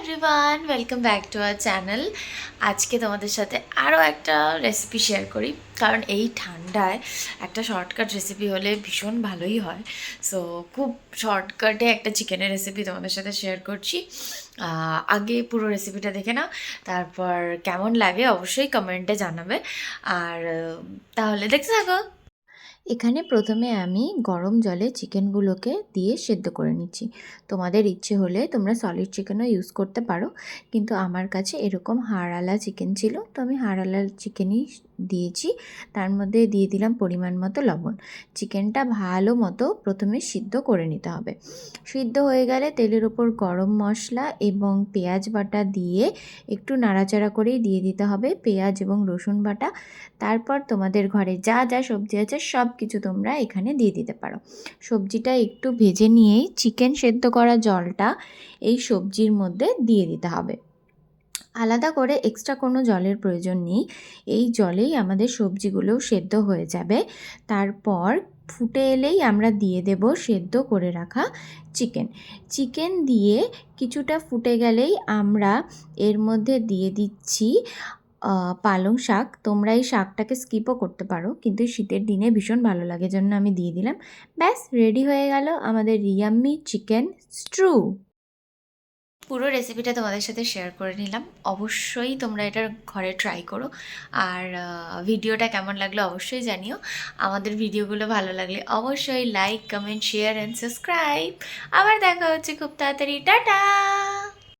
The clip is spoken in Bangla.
Everyone, welcome back to our channel. আজকে তোমাদের সাথে আরও একটা রেসিপি শেয়ার করি, কারণ এই ঠান্ডায় একটা শর্টকাট রেসিপি হলে ভীষণ ভালোই হয়। সো খুব শর্টকাটে একটা চিকেনের রেসিপি তোমাদের সাথে শেয়ার করছি। আগে পুরো রেসিপিটা দেখে নাও, তারপর কেমন লাগে অবশ্যই কমেন্টে জানাবে। আর তাহলে দেখতে থাকো। এখানে প্রথমে আমি গরম জলে চিকেনগুলোকে দিয়ে সেদ্ধ করে নিচ্ছি। তোমাদের ইচ্ছে হলে তোমরা সলিড চিকেনও ইউজ করতে পারো, কিন্তু আমার কাছে এরকম হাড়ওয়ালা চিকেন ছিল, তো আমি হাড়ওয়ালা চিকেনই দিয়েছি। তার মধ্যে দিয়ে দিলাম পরিমাণ মতো লবণ। চিকেনটা ভালো মতো প্রথমে সিদ্ধ করে নিতে হবে। সিদ্ধ হয়ে গেলে তেলের ওপর গরম মশলা এবং পেঁয়াজ বাটা দিয়ে একটু নাড়াচাড়া করেই দিয়ে দিতে হবে পেঁয়াজ এবং রসুন বাটা। তারপর তোমাদের ঘরে যা যা সবজি আছে সব কিছু তোমরা এখানে দিয়ে দিতে পারো। সবজিটা একটু ভেজে নিয়েই চিকেন সেদ্ধ করা জলটা এই সবজির মধ্যে দিয়ে দিতে হবে। আলাদা করে এক্সট্রা কোনো জলের প্রয়োজন নেই, এই জলেই আমাদের সবজিগুলোও সেদ্ধ হয়ে যাবে। তারপর ফুটে এলেই আমরা দিয়ে দেব সেদ্ধ করে রাখা চিকেন। চিকেন দিয়ে কিছুটা ফুটে গেলেই আমরা এর মধ্যে দিয়ে দিচ্ছি পালং শাক। তোমরা এই শাকটাকে স্কিপও করতে পারো, কিন্তু শীতের দিনে ভীষণ ভালো লাগে, জন্য আমি দিয়ে দিলাম। ব্যাস, রেডি হয়ে গেল আমাদের ইয়াম্মি চিকেন স্ট্রু। পুরো রেসিপিটা তোমাদের সাথে শেয়ার করে নিলাম। অবশ্যই তোমরা এটা ঘরে ট্রাই করো। আর ভিডিওটা কেমন লাগলো অবশ্যই জানিও। আমাদের ভিডিওগুলো ভালো লাগলে অবশ্যই like, comment, share and subscribe. আবার দেখা হচ্ছে খুব তাড়াতাড়ি। টাটা।